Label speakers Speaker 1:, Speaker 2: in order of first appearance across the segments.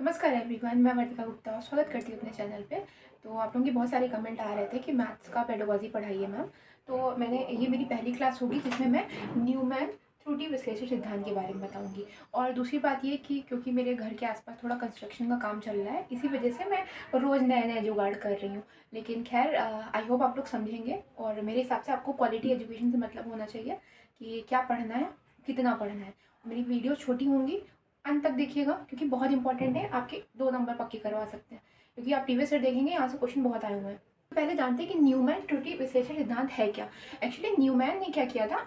Speaker 1: नमस्कार एवरीवन, मैं वर्तिका गुप्ता स्वागत करती हूँ अपने चैनल पे। तो आप लोगों के बहुत सारे कमेंट आ रहे थे कि मैथ्स का पेडागोजी पढ़ाइए मैम। तो ये मेरी पहली क्लास होगी जिसमें मैं न्यूमैन त्रुटि विश्लेषण सिद्धांत के बारे में बताऊंगी। और दूसरी बात ये कि क्योंकि मेरे घर के आसपास थोड़ा कंस्ट्रक्शन का काम चल रहा है, इसी वजह से मैं रोज़ नए नए जुगाड़ कर रही हूँ। लेकिन खैर, आई होप आप लोग समझेंगे। और मेरे हिसाब से आपको क्वालिटी एजुकेशन से मतलब होना चाहिए कि क्या पढ़ना है, कितना पढ़ना है। मेरी वीडियो छोटी होंगी, अंत तक देखिएगा क्योंकि बहुत इंपॉर्टेंट है। आपके 2 नंबर पक्के करवा सकते हैं क्योंकि आप प्रीवियस ईयर देखेंगे, यहाँ से क्वेश्चन बहुत आए हुए हैं। पहले जानते हैं कि न्यूमैन त्रुटि विश्लेषण सिद्धांत है क्या। एक्चुअली न्यूमैन ने क्या किया था,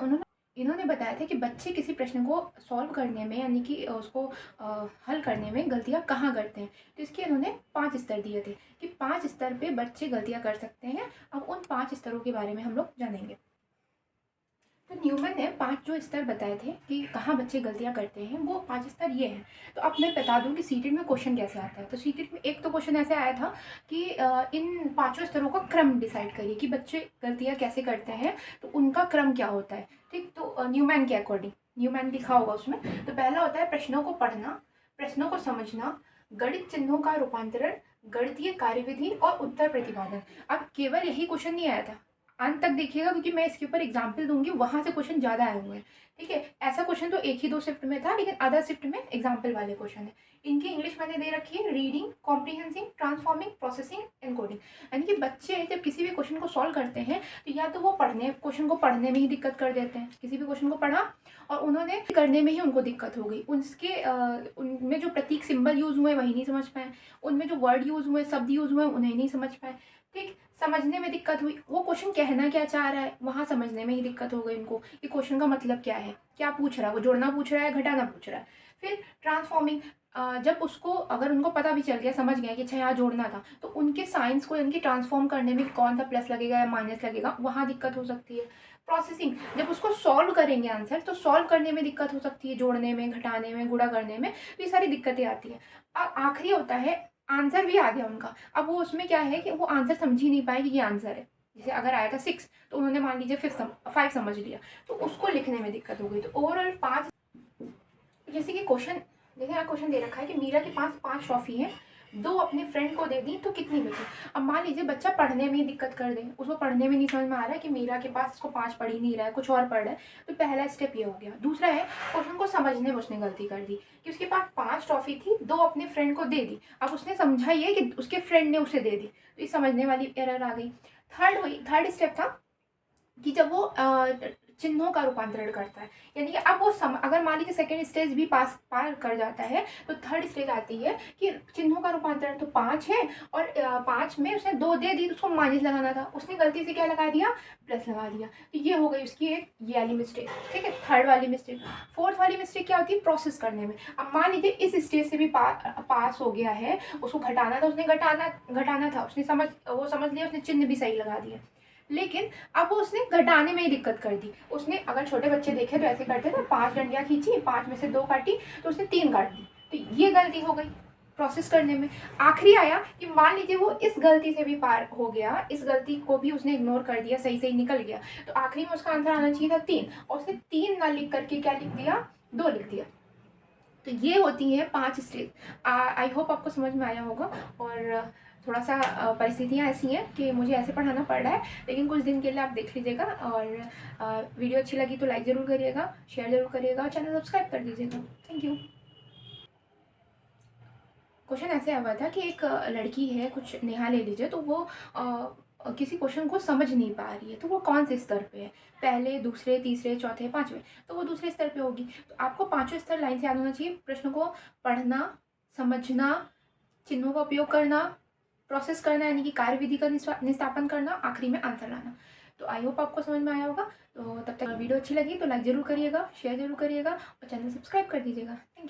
Speaker 1: इन्होंने बताया था कि बच्चे किसी प्रश्न को सॉल्व करने में, यानी कि उसको हल करने में गलतियाँ कहाँ करते हैं। तो इसके इन्होंने 5 स्तर दिए थे कि 5 स्तर पे बच्चे गलतियाँ कर सकते हैं। अब उन 5 स्तरों के बारे में हम लोग जानेंगे। तो न्यूमन ने 5 जो स्तर बताए थे कि कहाँ बच्चे गलतियाँ करते हैं, वो 5 स्तर ये हैं। तो अब मैं बता दूं कि सीटेट में क्वेश्चन कैसे आता है। तो सीटेट में एक तो क्वेश्चन ऐसे आया था कि इन 5 स्तरों का क्रम डिसाइड करिए कि बच्चे गलतियाँ कैसे करते हैं, तो उनका क्रम क्या होता है। ठीक, तो न्यूमैन के अकॉर्डिंग न्यूमैन लिखा होगा उसमें। तो पहला होता है प्रश्नों को पढ़ना, प्रश्नों को समझना, गणित चिन्हों का रूपांतरण, गणितीय कार्यविधि और उत्तर प्रतिपादन। अब केवल यही क्वेश्चन नहीं आया था, अंत तक देखिएगा क्योंकि मैं इसके ऊपर एग्जाम्पल दूंगी, वहां से क्वेश्चन ज्यादा आए हुए हैं। ठीक है, ऐसा क्वेश्चन तो एक ही 2 शिफ्ट में था, लेकिन अदर शिफ्ट में एग्जाम्पल वाले क्वेश्चन है। इनकी इंग्लिश मैंने दे रखी है, रीडिंग, कॉम्प्रीहेंसिंग, ट्रांसफॉर्मिंग, प्रोसेसिंग, एनकोडिंग। यानी कि बच्चे जब किसी भी क्वेश्चन को सॉल्व करते हैं तो या तो वो क्वेश्चन को पढ़ने में ही दिक्कत कर देते हैं। किसी भी क्वेश्चन को पढ़ा और उन्होंने करने में ही उनको दिक्कत हो गई, उनमें जो प्रतीक सिंबल यूज हुए वही नहीं समझ पाए, उनमें जो वर्ड यूज हुए, शब्द यूज हुए, उन्हें नहीं समझ पाए। ठीक, समझने में दिक्कत हुई, वो क्वेश्चन कहना क्या चाह रहा है वहां समझने में ही दिक्कत हो गई उनको कि क्वेश्चन का मतलब क्या है, क्या पूछ रहा है, वो जोड़ना पूछ रहा है, घटाना पूछ रहा है। फिर ट्रांसफॉर्मिंग, जब उसको अगर उनको पता भी चल गया, समझ गया कि अच्छा यहाँ जोड़ना था, तो उनके साइंस को यानी कि ट्रांसफॉर्म करने में कौन सा प्लस लगेगा या माइनस लगेगा, वहां दिक्कत हो सकती है। प्रोसेसिंग, जब उसको सॉल्व करेंगे आंसर, तो सॉल्व करने में दिक्कत हो सकती है, जोड़ने में, घटाने में, गुणा करने में, तो ये सारी दिक्कतें आती है। आखिरी होता है आंसर भी आ गया उनका, अब वो उसमें क्या है कि वो आंसर समझ ही नहीं पाए कि ये आंसर है। जैसे अगर आया था 6 तो उन्होंने मान लीजिए 5 समझ लिया, तो उसको लिखने में दिक्कत हो गई। तो ओवरऑल 5, जैसे कि क्वेश्चन देखिए, यहाँ क्वेश्चन दे रखा है कि मीरा के पास 5 ट्रॉफी है, 2 अपने फ्रेंड को दे दी तो कितनी बची। अब मान लीजिए बच्चा पढ़ने में ही दिक्कत कर दे, उसको पढ़ने में नहीं समझ में आ रहा है कि मीरा के पास इसको 5 पढ़ ही नहीं रहा है, कुछ और पढ़ रहा है। तो पहला स्टेप ये हो गया। दूसरा है क्वेश्चन को समझने में उसने गलती कर दी कि उसके पास 5 ट्रॉफी थी, 2 अपने फ्रेंड को दे दी। अब उसने समझा ये कि उसके फ्रेंड ने उसे दे दी, तो ये समझने वाली एरर आ गई। थर्ड स्टेप था कि जब वो चिन्हों का रूपांतरण करता है, यानी कि अब वो अगर मान लीजिए सेकेंड स्टेज भी पार कर जाता है, तो थर्ड स्टेज आती है कि चिन्हों का रूपांतरण तो 5 है और 5 में उसने 2 दे दी, तो उसको माइनस लगाना था, उसने गलती से क्या लगा दिया, प्लस लगा दिया। तो ये हो गई उसकी एक ये वाली मिस्टेक। ठीक है, थर्ड वाली मिस्टेक। फोर्थ वाली मिस्टेक क्या होती है, प्रोसेस करने में। अब मान लीजिए इस स्टेज से भी पास हो गया है, उसको घटाना था, उसने घटाना था, उसने समझ लिया, उसने चिन्ह भी सही लगा दिया, लेकिन अब वो उसने घटाने में ही दिक्कत कर दी। उसने, अगर छोटे बच्चे देखे तो ऐसे करते थे, 5 डंडियां खींची, 5 में से 2 काटी, तो उसने 3 काट दी। तो ये गलती हो गई प्रोसेस करने में। आखिरी आया कि मान लीजिए वो इस गलती से भी पार हो गया, इस गलती को भी उसने इग्नोर कर दिया, सही सही निकल गया, तो आखिरी में उसका आंसर आना चाहिए था 3, और उसने 3 ना लिख करके क्या लिख दिया, 2 लिख दिया। तो ये होती है 5 स्टेज। आई होप आपको समझ में आया होगा। और थोड़ा सा परिस्थितियाँ ऐसी हैं कि मुझे ऐसे पढ़ाना पड़ रहा है, लेकिन कुछ दिन के लिए आप देख लीजिएगा। और वीडियो अच्छी लगी तो लाइक ज़रूर करिएगा, शेयर ज़रूर करिएगा, चैनल सब्सक्राइब कर दीजिएगा। Thank you. क्वेश्चन ऐसे हुआ था कि एक लड़की है, कुछ नेहा ले लीजिए, तो वो किसी क्वेश्चन को समझ नहीं पा रही है, तो वो कौन से स्तर पे है, पहले, दूसरे, तीसरे, चौथे, पांचवें। तो वो दूसरे स्तर पे होगी। तो आपको पांचवें स्तर लाइन से याद होना चाहिए। प्रश्न को पढ़ना, समझना, चिन्हों का उपयोग करना, प्रोसेस करना यानी कि कार्यविधि का निस्तापन करना, आखिरी में आंसर लाना। तो आई होप आपको समझ में आया होगा। तो तब तक वीडियो अच्छी लगी तो लाइक ज़रूर करिएगा, शेयर ज़रूर करिएगा और चैनल सब्सक्राइब कर दीजिएगा। Thank you.